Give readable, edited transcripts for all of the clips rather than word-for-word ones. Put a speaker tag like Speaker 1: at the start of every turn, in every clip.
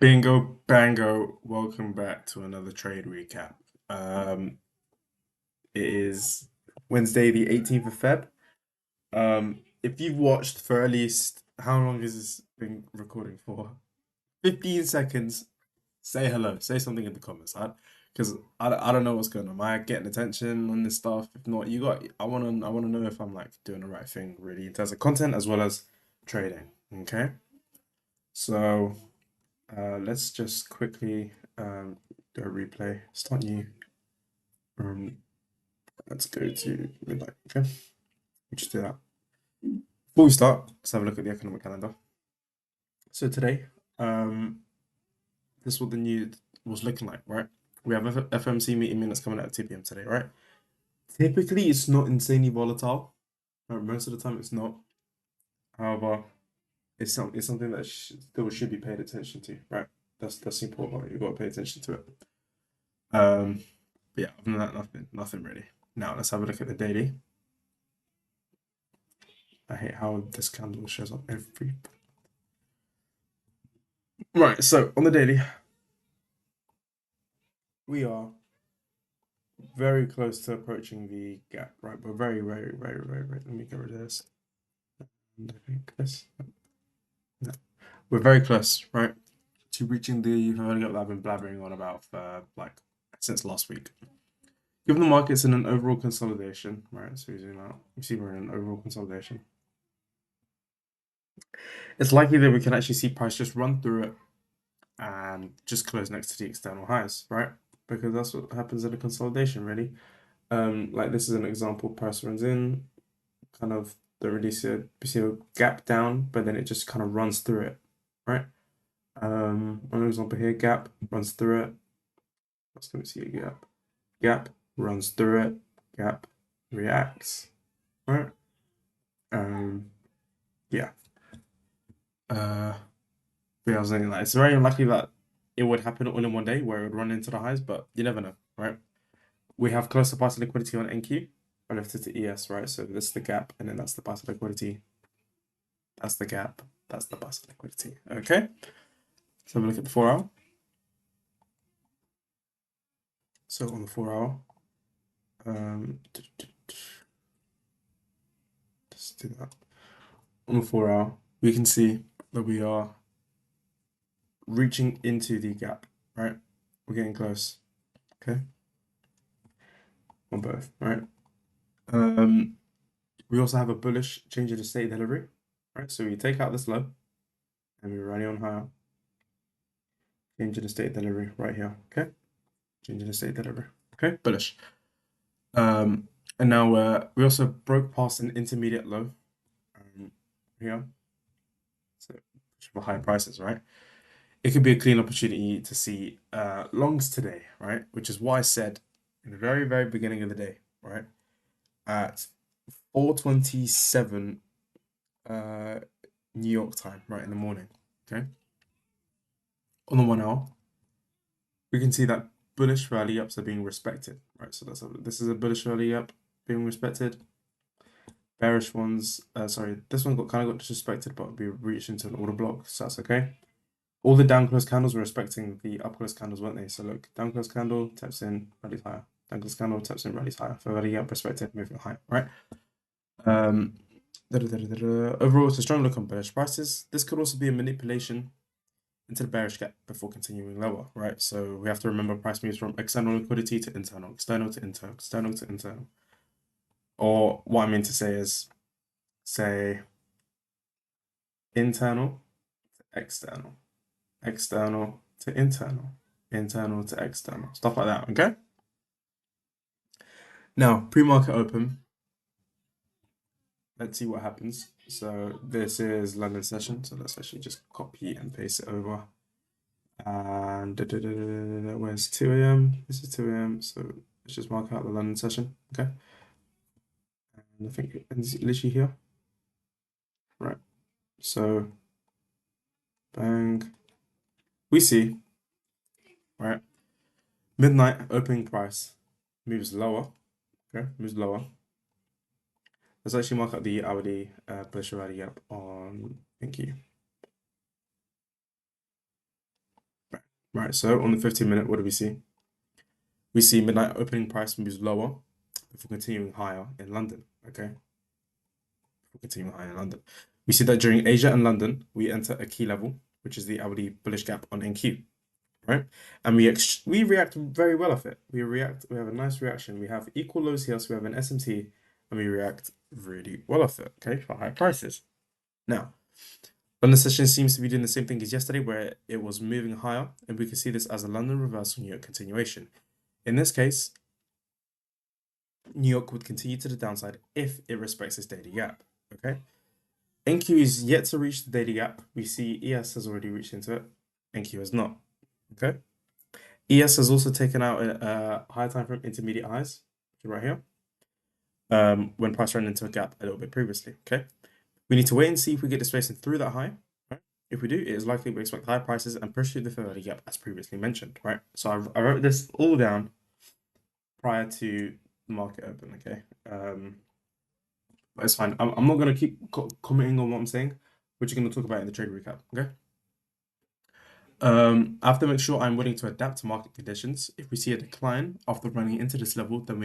Speaker 1: Bingo, bango. Welcome back to another trade recap. Um, it is Wednesday, the 18th of Feb. If you've watched for at least how long has this been recording for? 15 seconds. Say hello. Say something in the comments. Because I don't know what's going on. Am I getting attention on this stuff? If not, I wanna know if I'm like doing the right thing really in terms of content as well as trading. Okay. So let's just quickly do a replay. Start new. Um, let's go to midnight. Okay, we just do that. Before we start, let's have a look at the economic calendar. So today, this is what the news was looking like, right? We have FMC meeting minutes coming out at 2 p.m. today, right? Typically, it's not insanely volatile. Right? Most of the time, it's not. However, it's something that still should be paid attention to, right? That's important. Right? You've got to pay attention to it. But yeah, other than that, nothing really. Now let's have a look at the daily. I hate how this candle shows up every. Right, so on the daily, we are very close to approaching the gap, right? We're very. Let me get rid of this. And I think this. No. We're very close, right, to reaching the gap that I've been blabbering on about for like since last week. Given the market's in an overall consolidation, right? So we zoom out, you see we're in an overall consolidation. It's likely that we can actually see price just run through it and just close next to the external highs, right? Because that's what happens in a consolidation, really. Like this is an example, price runs in, kind of don't really see a gap down, but then it just kind of runs through it, right? One example here, gap runs through it. Let's let me see a gap. Gap runs through it, gap reacts, right? Yeah. Yeah, I was saying like it's very unlikely that it would happen all in one day where it would run into the highs, but you never know, right? We have closer path liquidity on NQ relative to ES, right? So this is the gap, and then that's the path liquidity. That's the gap. That's the path liquidity. Okay. So we look at the 4 hour. So on the 4 hour, let's do that. On the 4 hour, we can see that we are reaching into the gap, right? We're getting close. Okay. On both, right? We also have a bullish change of the state delivery, right? So we take out this low and we run it on higher. Change of the state delivery right here, okay? Change of the state delivery, okay? Bullish. And now we also broke past an intermediate low here, so for higher prices, right? It could be a clean opportunity to see longs today, right? Which is why I said in the very beginning of the day, right? At 4:27 New York time, right in the morning, okay? On the 1 hour, we can see that bullish rally ups are being respected, right? So this is a bullish rally up being respected. Bearish ones, sorry, this one kind of got disrespected, but we reached into an order block, so that's okay. All the down close candles were respecting the up close candles, weren't they? So look, down close candle taps in, rallies higher. Down close candle taps in, rallies higher. For rally up, respected, moving higher, right? Overall, it's a strong look on bearish prices. This could also be a manipulation into the bearish gap before continuing lower, right? So we have to remember price moves from external liquidity to internal, external to internal, external to internal. Or what I mean to say is, say, internal to external, external to internal, internal to external, stuff like that, okay? Now, pre-market open, let's see what happens. So this is London session, so let's actually just copy and paste it over. And where's 2 a.m? This is 2 a.m, so let's just mark out the London session, okay? And I think it ends literally here, right? So bang, we see, right? Midnight opening price moves lower, okay? Moves lower. Let's actually mark up the hourly bullish rally up on, thank you. Right, so on the 15-minute, what do we see? We see midnight opening price moves lower before continuing higher in London. Okay, before continuing higher in London. We see that during Asia and London, we enter a key level, which is the hourly bullish gap on NQ, right? And we react very well off it. We have a nice reaction. We have equal lows here, so we have an SMT, and we react really well off it, okay, for high prices. Now, London session seems to be doing the same thing as yesterday, where it was moving higher, and we can see this as a London reversal New York continuation. In this case, New York would continue to the downside if it respects its daily gap. Okay. NQ is yet to reach the daily gap. We see ES has already reached into it. NQ has not. Okay. ES has also taken out a higher time frame intermediate highs, right here. When price ran into a gap a little bit previously. Okay. We need to wait and see if we get displacement through that high. Right? If we do, it is likely we expect higher prices and push through the fair gap as previously mentioned. Right. So I wrote this all down prior to the market open. Okay. But it's fine. I'm not gonna keep commenting on what I'm saying. We're just gonna talk about it in the trade recap. Okay. I have to make sure I'm willing to adapt to market conditions. If we see a decline after running into this level, then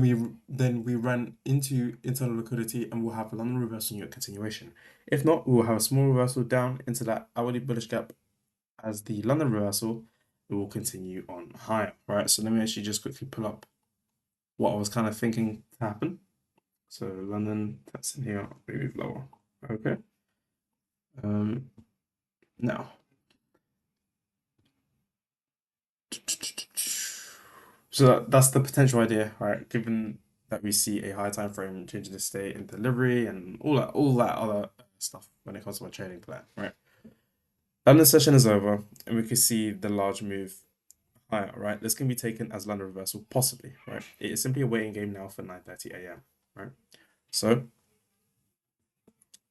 Speaker 1: we run into internal liquidity and we'll have a London reversal New continuation. If not, we will have a small reversal down into that hourly bullish gap as the London reversal. It will continue on higher, right? So let me actually just quickly pull up what I was kind of thinking to happen. So London, that's in here, we move lower. Okay. Now. So that's the potential idea, right? Given that we see a high time frame changing the state in delivery and all that other stuff when it comes to my trading plan, right? London session is over, and we can see the large move higher, right? This can be taken as London reversal, possibly, right? It is simply a waiting game now for 9:30 a.m., right? So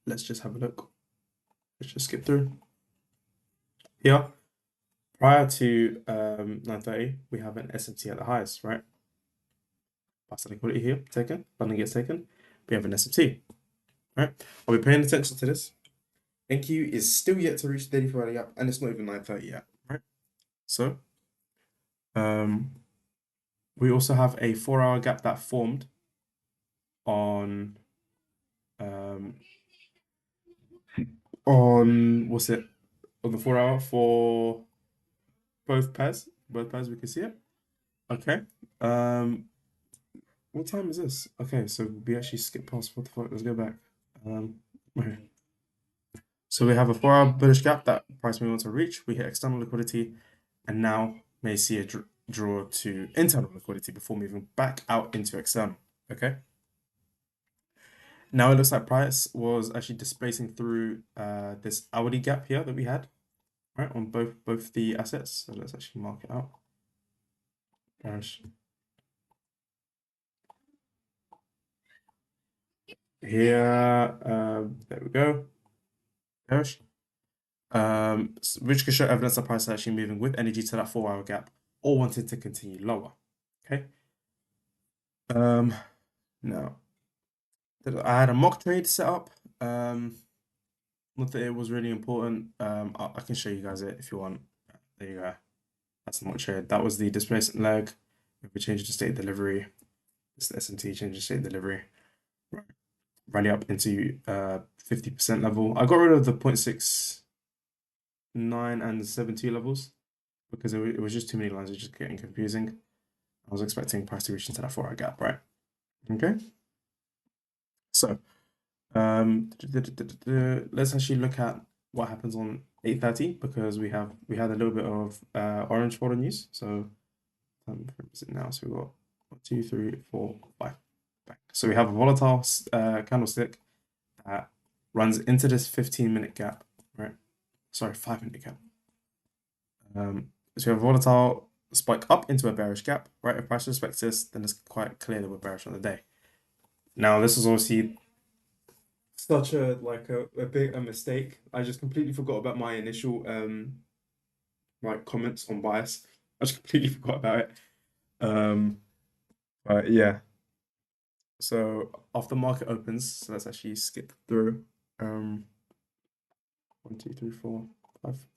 Speaker 1: let's just have a look. Let's just skip through. Here, prior to 9:30, we have an SMT at the highest, right? Pass liquidity here, taken. London gets taken. We have an SMT, right? Are we paying attention to this? NQ is still yet to reach the daily Friday gap, and it's not even 9:30 yet, right? So, we also have a 4-hour gap that formed on what's it, on the 4-hour for both pairs. Both pairs, we can see it. Okay. What time is this? Okay, so we actually skipped past. What the fuck? Let's go back. Okay. So we have a 4-hour bullish gap that price we want to reach. We hit external liquidity, and now may see a draw to internal liquidity before moving back out into external. Okay. Now it looks like price was actually displacing through this hourly gap here that we had, right, on both the assets. So let's actually mark it out. Bearish. Here, there we go. Bearish. Which could show evidence that price is actually moving with energy to that 4-hour gap or wanted to continue lower. Okay. Now I had a mock trade set up. Not that it was really important. I can show you guys it if you want. There you go. That's the mock trade. That was the displacement leg. If we change the state delivery, this is the SMT change the state delivery. Right. Rally up into 50% level. I got rid of the 0.69 and 72 levels because it was just too many lines. It was just getting confusing. I was expecting price to reach into that 4-hour gap, right? Okay. So let's actually look at what happens on 8:30 because we had a little bit of orange folder news. So is it now? So we got 1, 2, 3, 4, 5. So we have a volatile candlestick that runs into this 15-minute gap, right? Sorry, 5-minute gap. So we have a volatile spike up into a bearish gap, right? If price respects this, then it's quite clear that we're bearish on the day. Now, this is obviously such a big mistake. I just completely forgot about my initial comments on bias. I just completely forgot about it. But yeah. So after market opens, so let's actually skip through. 1, 2, 3, 4, 5.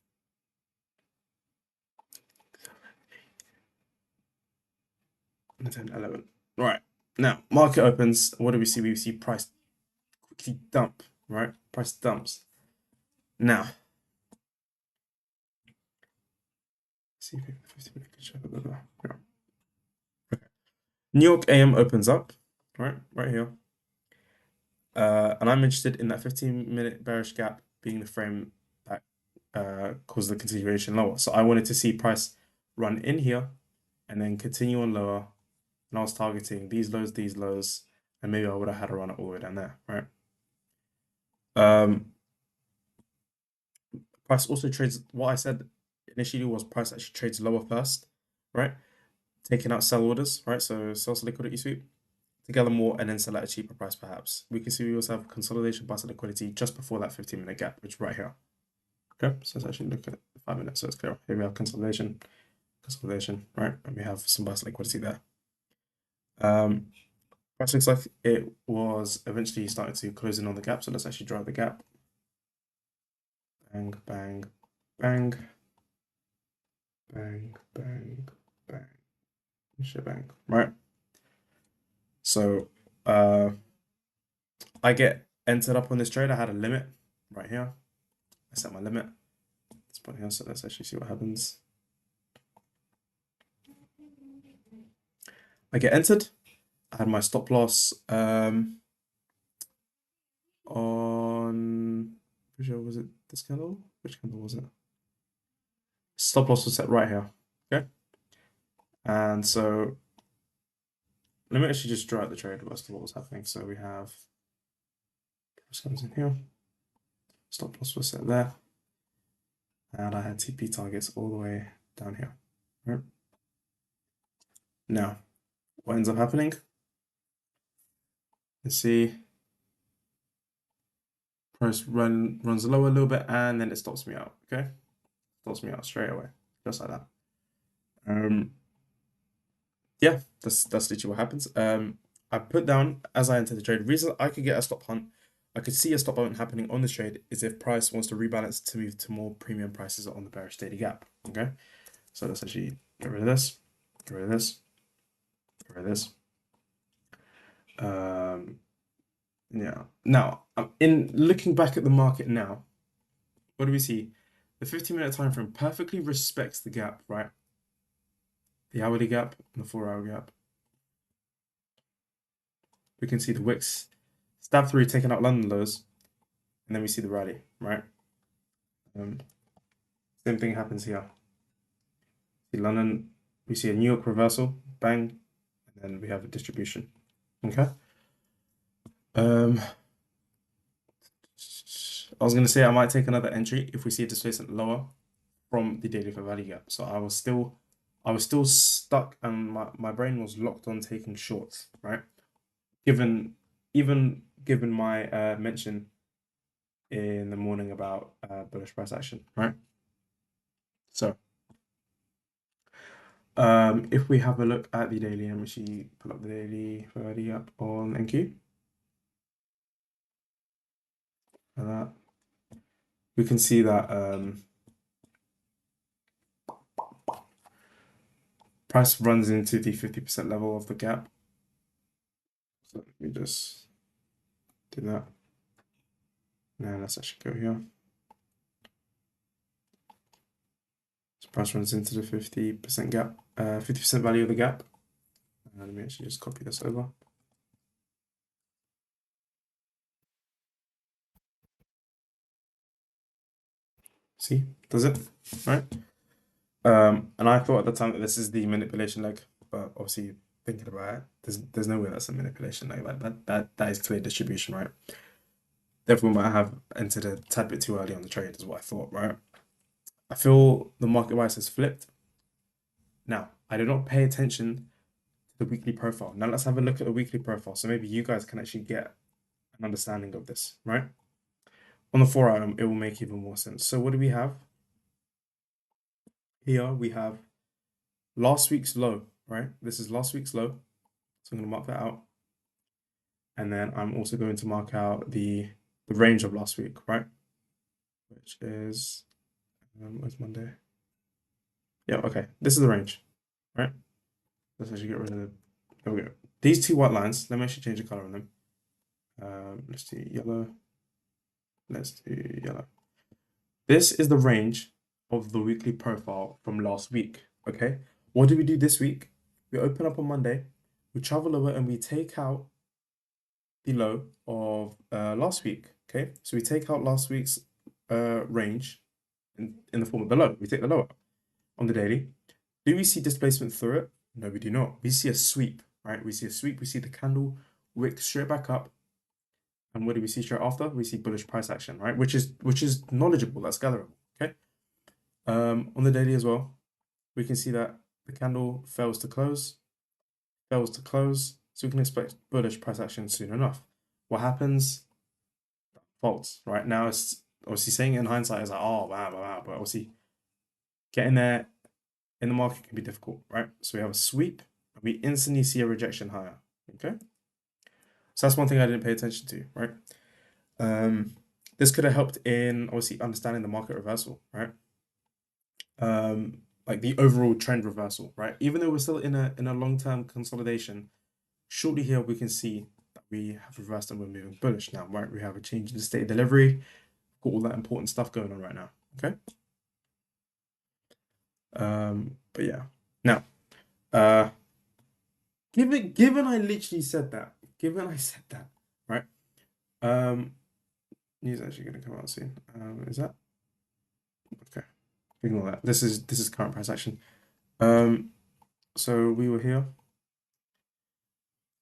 Speaker 1: 10, 11. Right. Now, market opens. What do we see? We see price quickly dump, right? Price dumps. Now, see 50-minute picture, blah, blah, blah. Yeah. Okay. New York AM opens up, right here. And I'm interested in that 15-minute bearish gap being the frame that caused the continuation lower. So I wanted to see price run in here and then continue on lower. And I was targeting these lows, and maybe I would have had a run all the way down there, right? Price also trades, what I said initially was price actually trades lower first, right? Taking out sell orders, right? So sells liquidity sweep to gather more and then sell at a cheaper price perhaps. We can see we also have consolidation price and liquidity just before that 15-minute gap, which is right here. Okay, so let's actually look at 5 minutes so it's clear. Here we have consolidation, right? And we have some price liquidity there. Price looks like it was eventually starting to close in on the gap, so let's actually draw the gap. Bang, bang, bang, bang, bang, bang, shebang, right? So I get entered up on this trade. I had a limit right here. I set my limit. Let's put it here, so let's actually see what happens. I get entered. I had my stop loss on, was it this candle? Which candle was it? Stop loss was set right here. Okay. And so let me actually just draw out the trade as to what was happening. So we have price comes in here. Stop loss was set there. And I had TP targets all the way down here. Right. Now, what ends up happening? Let's see. Price runs lower a little bit and then it stops me out. Okay. Stops me out straight away. Just like that. Yeah, that's literally what happens. I put down as I enter the trade. The reason I could get a stop hunt, I could see a stop hunt happening on this trade is if price wants to rebalance to move to more premium prices on the bearish daily gap. Okay, so let's actually get rid of this, get rid of this, get rid of this. Yeah. Now, in looking back at the market now, what do we see? The 15-minute time frame perfectly respects the gap, right? The hourly gap and the 4-hour gap. We can see the wicks stab through, taking out London lows, and then we see the rally, right? Same thing happens here. See London, we see a New York reversal, bang, and then we have a distribution. Okay. I was gonna say I might take another entry if we see a displacement lower from the daily fair value gap. So I was still stuck and my brain was locked on taking shorts, right? Even given my mention in the morning about bullish price action, right? So if we have a look at the daily, let me see, pull up the daily fair value gap on NQ. Like that. We can see that price runs into the 50% level of the gap. So let me just do that. Now let's actually go here. So price runs into the 50% gap, 50% value of the gap. And let me actually just copy this over. See, does it? Right? And I thought at the time that this is the manipulation leg, but obviously thinking about it, there's no way that's a manipulation leg. Like that is clear distribution, right? Therefore, we might have entered a tad bit too early on the trade, is what I thought, right? I feel the market bias has flipped. Now, I did not pay attention to the weekly profile. Now let's have a look at the weekly profile. So maybe you guys can actually get an understanding of this, right? On the 4 hour, it will make even more sense. So what do we have? Here we have last week's low, right? This is last week's low. So I'm going to mark that out. And then I'm also going to mark out the range of last week, right? Which is, where's Monday? Yeah, okay. This is the range, right? Let's actually get rid of There we go. These two white lines, let me actually change the color on them. Let's do yellow. Let's do yellow. This is the range of the weekly profile from last week. Okay. What did we do this week? We open up on Monday, we travel over and we take out the low of last week. Okay. So we take out last week's range in the form of the low. We take the low out on the daily. Do we see displacement through it? No, we do not. We see a sweep, right? We see a sweep. We see the candle wick straight back up. And what do we see straight after? We see bullish price action, right? Which is knowledgeable. That's gatherable. Okay. On the daily as well, we can see that the candle fails to close, so we can expect bullish price action soon enough. What happens? False. Right now, it's obviously saying it in hindsight is like, oh wow, wow, but obviously getting there in the market can be difficult, right? So we have a sweep, and we instantly see a rejection higher. Okay, so that's one thing I didn't pay attention to, right? This could have helped in obviously understanding the market reversal, right? Like the overall trend reversal, right? Even though we're still in a long-term consolidation, shortly here we can see that we have reversed and we're moving bullish now, right? We have a change in the state of delivery, got all that important stuff going on right now. Okay. But yeah. Now, given I literally said that, right? News actually gonna come out soon. Is that okay? Ignore that. This is current price action. So we were here.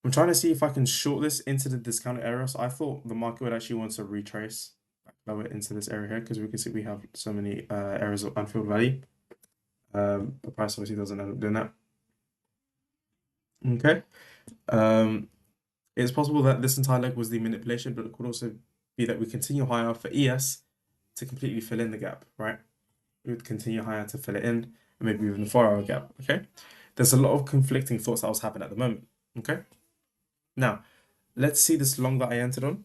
Speaker 1: I'm trying to see if I can short this into the discounted area. So I thought the market would actually want to retrace back lower into this area here because we can see we have so many areas of unfilled value. The price obviously doesn't end up doing that. Okay. It's possible that this entire leg was the manipulation, but it could also be that we continue higher for ES to completely fill in the gap, right? We would continue higher to fill it in, and maybe even the 4-hour gap. Okay. There's a lot of conflicting thoughts that was happening at the moment. Okay. Now, let's see this long that I entered on.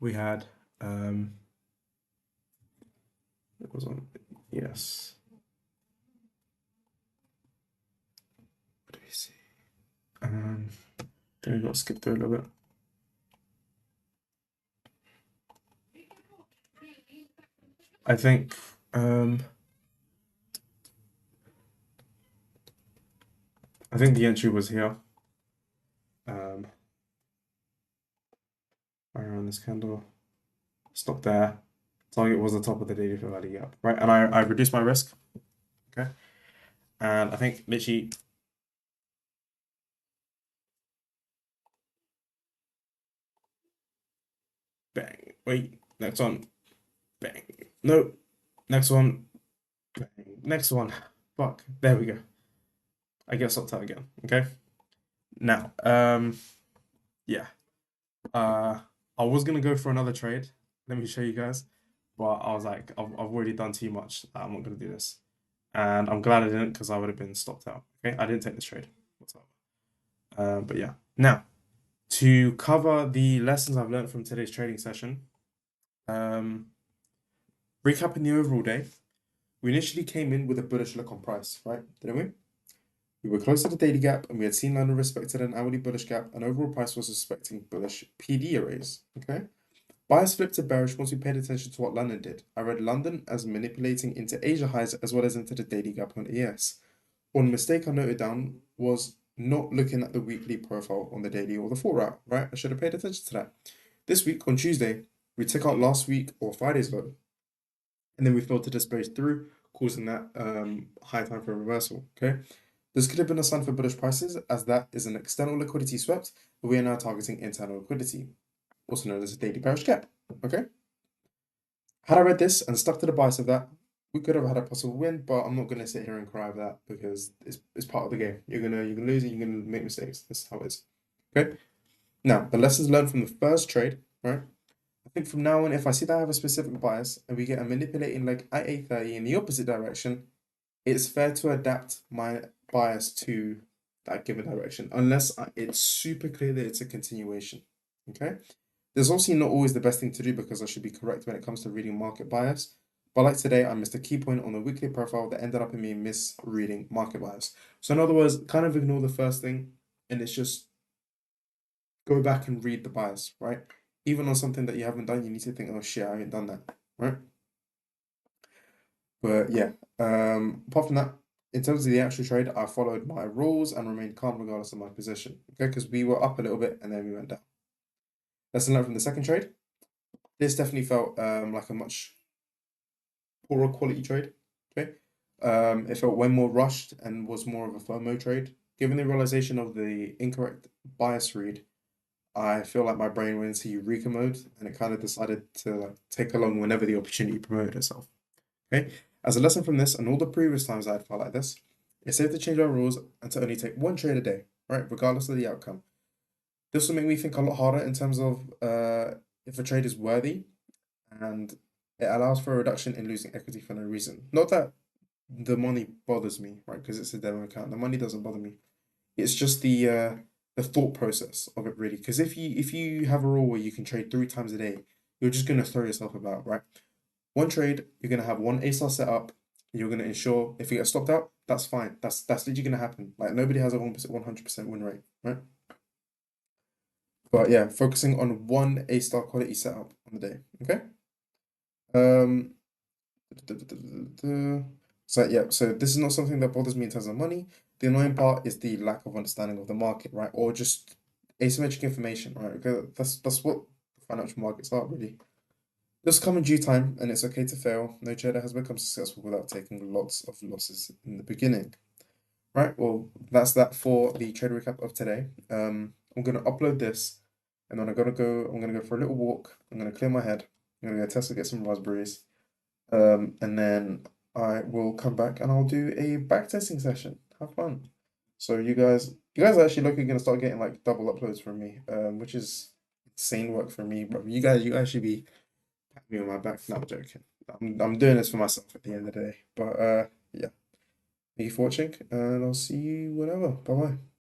Speaker 1: We had it was on yes. What do we see? Then we got to skip through a little bit. I think the entry was here. Around this candle. Stop there. Target was the top of the daily fair value gap, right? And I reduced my risk. Okay. And I think literally bang. Wait, next one. Bang. No. Next one. Bang. Next one. Fuck. There we go. I get stopped out again. Okay. Now, yeah. I was gonna go for another trade. Let me show you guys. But I was like, I've already done too much. I'm not gonna do this. And I'm glad I didn't because I would have been stopped out. Okay, I didn't take this trade whatsoever. But yeah. Now, to cover the lessons I've learned from today's trading session, recapping the overall day, we initially came in with a bullish look on price, right? Didn't we? We were close to the daily gap and we had seen line of respected an hourly bullish gap, and overall price was expecting bullish PD arrays. Okay. Bias flipped to bearish once we paid attention to what London did. I read London as manipulating into Asia highs as well as into the daily gap on ES. One mistake I noted down was not looking at the weekly profile on the daily or the 4-hour, right? I should have paid attention to that. This week, on Tuesday, we took out last week or Friday's low, and then we filtered this base through, causing that high time for reversal, okay? This could have been a sign for bullish prices, as that is an external liquidity swept, but we are now targeting internal liquidity, also known as a daily bearish gap, okay? Had I read this and stuck to the bias of that, we could have had a possible win, but I'm not going to sit here and cry over that because it's part of the game. You're gonna lose and you're gonna make mistakes. That's how it is. Okay. Now the lessons learned from the first trade, right? I think from now on, if I see that I have a specific bias and we get a manipulating leg at 8:30 in the opposite direction, it's fair to adapt my bias to that given direction, unless it's super clear that it's a continuation. Okay. There's obviously not always the best thing to do because I should be correct when it comes to reading market bias. But like today, I missed a key point on the weekly profile that ended up in me misreading market bias. So in other words, kind of ignore the first thing and it's just go back and read the bias, right? Even on something that you haven't done, you need to think, oh shit, I haven't done that, right? But yeah, apart from that, in terms of the actual trade, I followed my rules and remained calm regardless of my position. Okay, because we were up a little bit and then we went down. Lesson learned from the second trade. This definitely felt like a much poorer quality trade. Okay, it felt way more rushed and was more of a FOMO trade. Given the realization of the incorrect bias read, I feel like my brain went into Eureka mode and it kind of decided to like take along whenever the opportunity promoted itself. Okay. As a lesson from this and all the previous times I'd felt like this, it's safe to change our rules and to only take one trade a day, right? Regardless of the outcome. This will make me think a lot harder in terms of if a trade is worthy and it allows for a reduction in losing equity for no reason. Not that the money bothers me, right? Because it's a demo account. The money doesn't bother me. It's just the thought process of it really. Because if you have a rule where you can trade 3 times a day, you're just gonna throw yourself about, right? One trade, you're gonna have one A-star set up. You're gonna ensure if you get stopped out, that's fine. That's literally gonna happen. Like nobody has a 100% win rate, right? But yeah, focusing on one A-star quality setup on the day. Okay. Um. So yeah, so this is not something that bothers me in terms of money. The annoying part is the lack of understanding of the market, right? Or just asymmetric information, right? Because that's what financial markets are really. Just come in due time, and it's okay to fail. No trader has become successful without taking lots of losses in the beginning. Right, well, that's that for the trade recap of today. I'm gonna upload this, and then I'm gonna go for a little walk. I'm gonna clear my head. I'm gonna go to Tesco get some raspberries. And then I will come back and I'll do a backtesting session. Have fun. So you guys are actually looking gonna start getting like double uploads from me, which is insane work for me, bro. You guys should be patting me on my back. No, I'm joking. I'm doing this for myself at the end of the day. But yeah, thank you for watching, and I'll see you whenever. Bye bye.